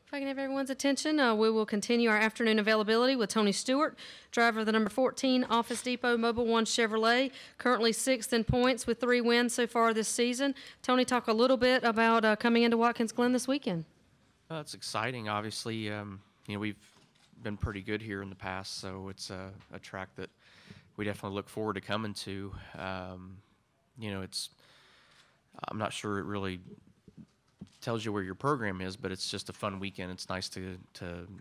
If I can have everyone's attention, we will continue our afternoon availability with Tony Stewart, driver of the number 14 Office Depot Mobile One Chevrolet, currently 6th in points with 3 wins so far this season. Tony, talk a little bit about coming into Watkins Glen this weekend. It's exciting. Obviously, we've been pretty good here in the past, so it's a track that we definitely look forward to coming to. I'm not sure it really tells you where your program is, but it's just a fun weekend. It's nice to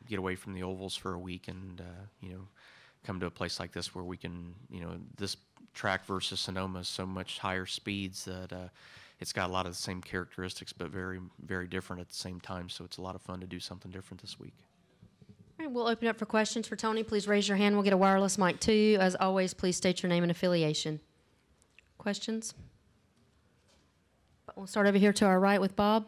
get away from the ovals for a week and come to a place like this where we can, this track versus Sonoma is so much higher speeds that it's got a lot of the same characteristics, but very, very different at the same time. So it's a lot of fun to do something different this week. All right, we'll open up for questions for Tony. Please raise your hand. We'll get a wireless mic to you. As always, please state your name and affiliation. Questions? We'll start over here to our right with Bob.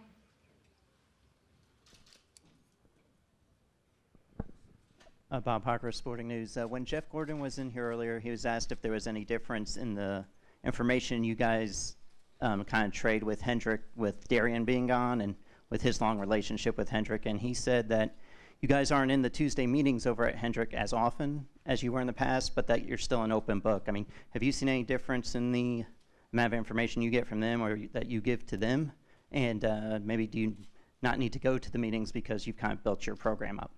Bob Harker, Sporting News. When Jeff Gordon was in here earlier, he was asked if there was any difference in the information you guys kind of trade with Hendrick, with Darian being gone and with his long relationship with Hendrick. And he said that you guys aren't in the Tuesday meetings over at Hendrick as often as you were in the past, but that you're still an open book. I mean, have you seen any difference in the amount of information you get from them or that you give to them? And maybe do you not need to go to the meetings because you've kind of built your program up?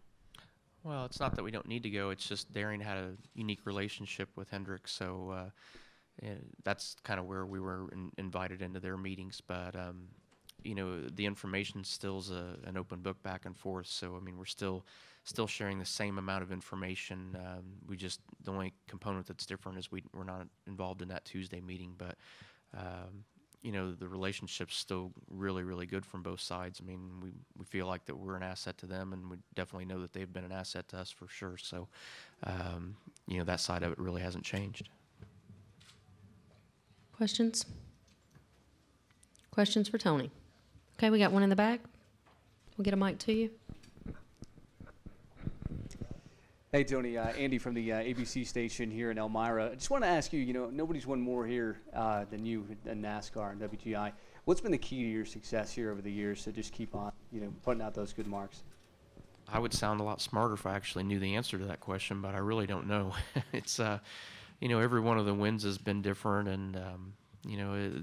Well, it's not that we don't need to go. It's just Darian had a unique relationship with Hendrick, so that's kind of where we were invited into their meetings. But the information still's an open book back and forth. So I mean, we're still sharing the same amount of information. We just the only component that's different is we're not involved in that Tuesday meeting, but. The relationship's still really, really good from both sides. I mean, we feel like that we're an asset to them, and we definitely know that they've been an asset to us for sure. So, that side of it really hasn't changed. Questions? Questions for Tony? Okay, we got one in the back. We'll get a mic to you. Hey, Tony. Andy from the ABC station here in Elmira. I just want to ask you, nobody's won more here than you in NASCAR and WGI. What's been the key to your success here over the years to just keep on, putting out those good marks? I would sound a lot smarter if I actually knew the answer to that question, but I really don't know. It's, every one of the wins has been different, and,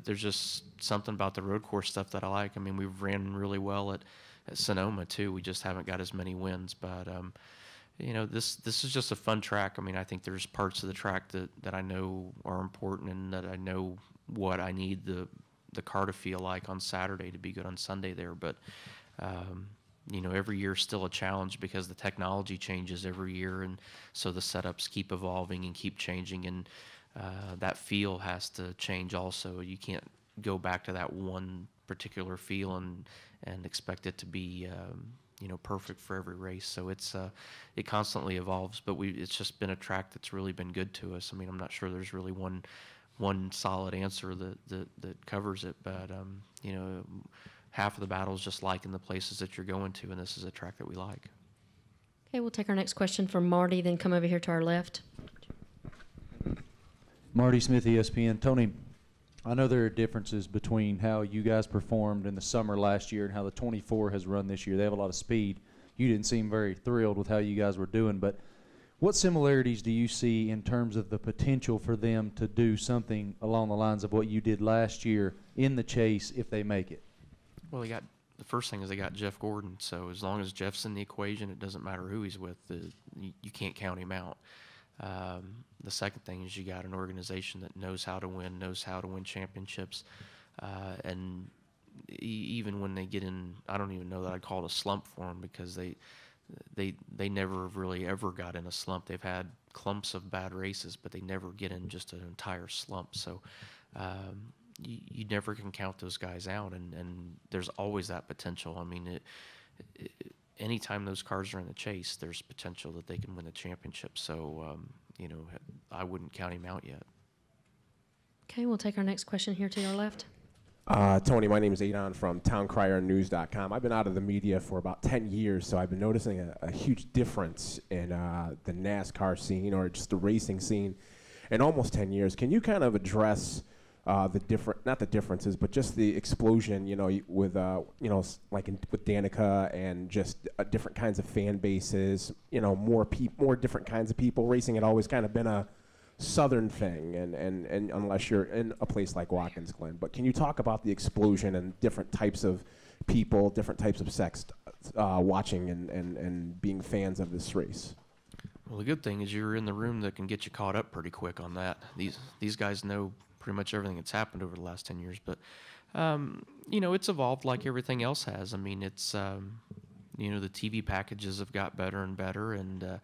there's just something about the road course stuff that I like. I mean, we've ran really well at Sonoma, too. We just haven't got as many wins, but, this is just a fun track. I mean, I think there's parts of the track that I know are important and that I know what I need the car to feel like on Saturday to be good on Sunday there. But, every year is still a challenge because the technology changes every year, and so the setups keep evolving and keep changing, and that feel has to change also. You can't go back to that one particular feel and expect it to be perfect for every race. So it constantly evolves, but it's just been a track that's really been good to us. I mean, I'm not sure there's really one solid answer that covers it, but half of the battle is just liking the places that you're going to, and this is a track that we like. Okay, we'll take our next question from Marty, then come over here to our left. Marty Smith, ESPN. Tony, I know there are differences between how you guys performed in the summer last year and how the 24 has run this year. They have a lot of speed. You didn't seem very thrilled with how you guys were doing, but what similarities do you see in terms of the potential for them to do something along the lines of what you did last year in the chase if they make it? Well, the first thing is they got Jeff Gordon, so as long as Jeff's in the equation, it doesn't matter who he's with. You can't count him out. The second thing is you got an organization that knows how to win championships, and even when they get in, I don't even know that I'd call it a slump for them because they never really ever got in a slump. They've had clumps of bad races, but they never get in just an entire slump. So you never can count those guys out, and there's always that potential. I mean, anytime those cars are in the chase, there's potential that they can win the championship. So, I wouldn't count him out yet. Okay, we'll take our next question here to your left. Tony, my name is Adon from towncriernews.com. I've been out of the media for about 10 years, so I've been noticing a huge difference in the NASCAR scene or just the racing scene in almost 10 years. Can you kind of address the not the differences, but just the explosion, with with Danica and just different kinds of fan bases, more different kinds of people. Racing had always kind of been a southern thing, and unless you're in a place like Watkins Glen. But can you talk about the explosion and different types of people, different types of sex watching and being fans of this race? Well, the good thing is you're in the room that can get you caught up pretty quick on that. These guys know pretty much everything that's happened over the last 10 years. But, it's evolved like everything else has. I mean, it's, the TV packages have got better and better. And,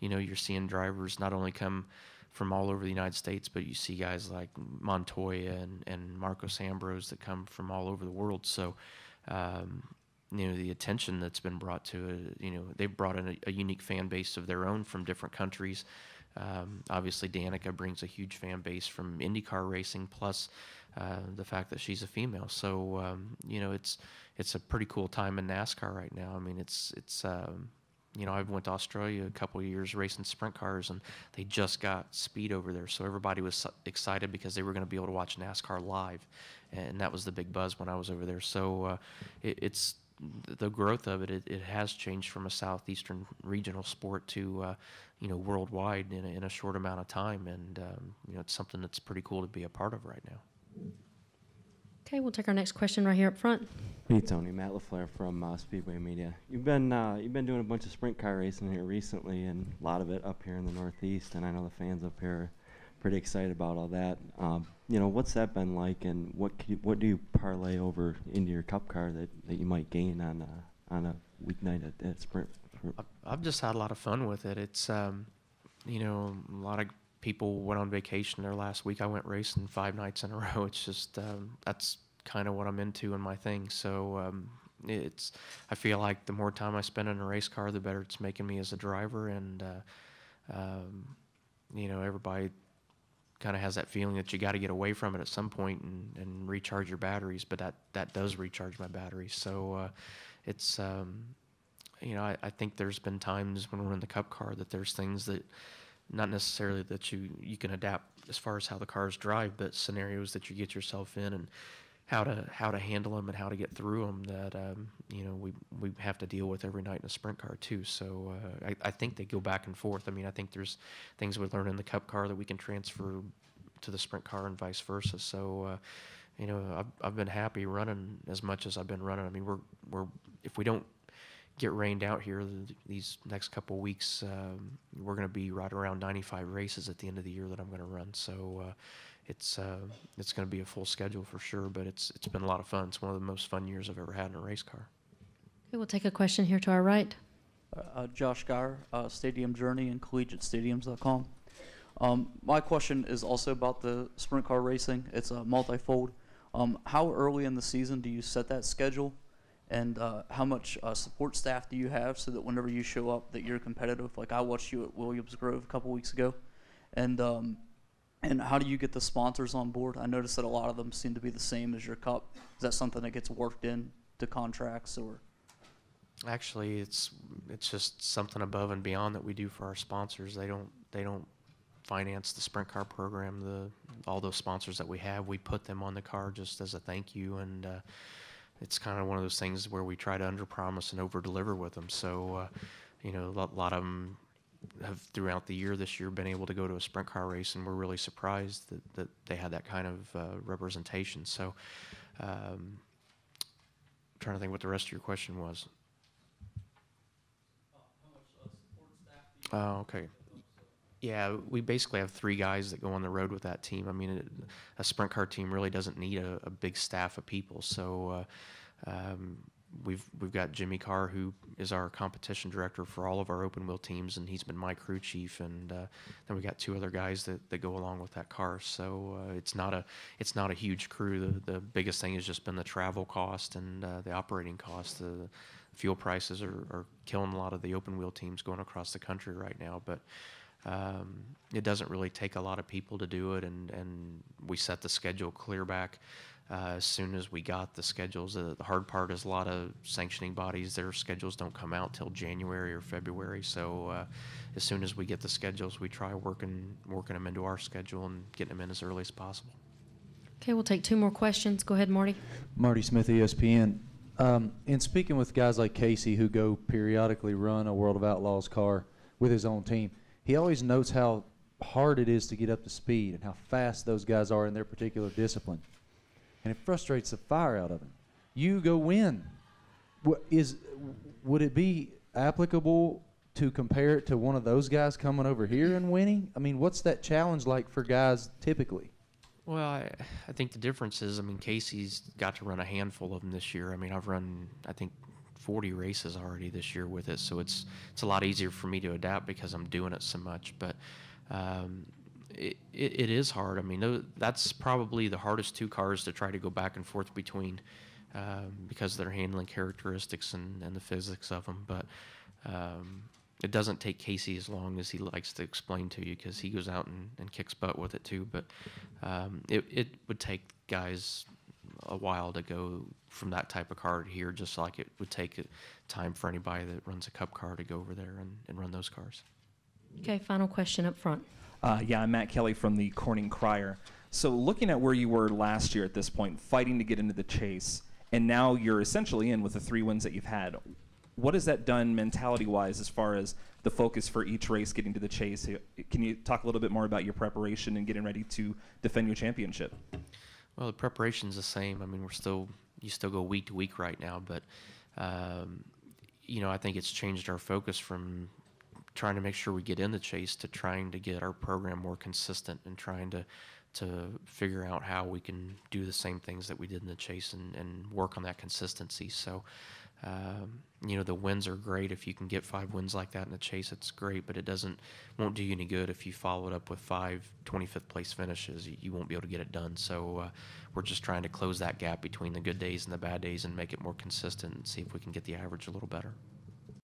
you're seeing drivers not only come from all over the United States, but you see guys like Montoya and Marcos Ambrose that come from all over the world. So, the attention that's been brought to it, they've brought in a unique fan base of their own from different countries. Obviously, Danica brings a huge fan base from IndyCar racing, plus the fact that she's a female. So, it's a pretty cool time in NASCAR right now. I mean, it's I went to Australia a couple of years racing sprint cars, and they just got speed over there. So everybody was excited because they were going to be able to watch NASCAR live, and that was the big buzz when I was over there. So it's the growth of it has changed from a southeastern regional sport to worldwide in a short amount of time, and it's something that's pretty cool to be a part of right now. Okay, we'll take our next question right here up front. Hey Tony, Matt LaFleur from Speedway Media. You've been doing a bunch of sprint car racing here recently, and a lot of it up here in the Northeast. And I know the fans up here are pretty excited about all that. What's that been like, and what do you parlay over into your Cup car that you might gain on a weeknight at sprint? I've just had a lot of fun with it. It's a lot of people went on vacation there last week. I went racing 5 nights in a row. It's just that's kind of what I'm into in my thing. So I feel like the more time I spend in a race car, the better it's making me as a driver. And everybody kind of has that feeling that you got to get away from it at some point and recharge your batteries. But that does recharge my batteries. So it's I think there's been times when we're in the Cup car that there's things that not necessarily that you can adapt as far as how the cars drive, but scenarios that you get yourself in and how to handle them and how to get through them that we have to deal with every night in a sprint car too. So I think they go back and forth. I mean, I think there's things we learn in the Cup car that we can transfer to the sprint car and vice versa. So I've been happy running as much as I've been running. I mean, we're if we don't get rained out here these next couple weeks, we're going to be right around 95 races at the end of the year that I'm going to run. So it's going to be a full schedule for sure, but it's been a lot of fun. It's one of the most fun years I've ever had in a race car. Okay, we'll take a question here to our right. Josh Geyer, Stadium Journey and CollegiateStadiums.com. My question is also about the sprint car racing. It's multifold. How early in the season do you set that schedule? And how much support staff do you have so that whenever you show up that you're competitive? Like I watched you at Williams Grove a couple weeks ago. And how do you get the sponsors on board? I noticed that a lot of them seem to be the same as your Cup. Is that something that gets worked in to contracts or? Actually, it's just something above and beyond that we do for our sponsors. They don't finance the sprint car program. All those sponsors that we have, we put them on the car just as a thank you, and it's kind of one of those things where we try to underpromise and overdeliver with them. So, a lot of them have throughout the year this year been able to go to a sprint car race, and we're really surprised that they had that kind of representation. So, I'm trying to think what the rest of your question was. How much support staff do you have? Oh, okay. Yeah, we basically have 3 guys that go on the road with that team. I mean, a sprint car team really doesn't need a big staff of people. So we've got Jimmy Carr, who is our competition director for all of our open wheel teams, and he's been my crew chief. And then we got 2 other guys that go along with that car. So it's not a huge crew. The biggest thing has just been the travel cost and the operating cost. The fuel prices are killing a lot of the open wheel teams going across the country right now, but. It doesn't really take a lot of people to do it, and we set the schedule clear back as soon as we got the schedules. The hard part is a lot of sanctioning bodies, their schedules don't come out till January or February, so as soon as we get the schedules, we try working them into our schedule and getting them in as early as possible. Okay, we'll take 2 more questions. Go ahead, Marty. Marty Smith, ESPN. In speaking with guys like Casey who go periodically run a World of Outlaws car with his own team, he always notes how hard it is to get up to speed and how fast those guys are in their particular discipline. And it frustrates the fire out of him. You go win. Would it be applicable to compare it to one of those guys coming over here and winning? I mean, what's that challenge like for guys typically? Well, I think the difference is, I mean, Casey's got to run a handful of them this year. I mean, I've run, I think, 40 races already this year with it, so it's a lot easier for me to adapt because I'm doing it so much. But it is hard. I mean, that's probably the hardest 2 cars to try to go back and forth between because of their handling characteristics and the physics of them. But it doesn't take Casey as long as he likes to explain to you because he goes out and kicks butt with it too. But it would take guys a while to go from that type of car to here, just like it would take time for anybody that runs a Cup car to go over there and run those cars. Okay, final question up front. Yeah, I'm Matt Kelly from the Corning Crier. So looking at where you were last year at this point, fighting to get into the chase, and now you're essentially in with the 3 wins that you've had. What has that done mentality-wise as far as the focus for each race getting to the chase? Can you talk a little bit more about your preparation and getting ready to defend your championship? Well, the preparation's the same. I mean, you still go week to week right now, but I think it's changed our focus from trying to make sure we get in the chase to trying to get our program more consistent and trying to figure out how we can do the same things that we did in the chase and work on that consistency. So, the wins are great. If you can get 5 wins like that in the chase, it's great, but won't do you any good if you follow it up with 5 25th place finishes. You won't be able to get it done. So we're just trying to close that gap between the good days and the bad days and make it more consistent and see if we can get the average a little better.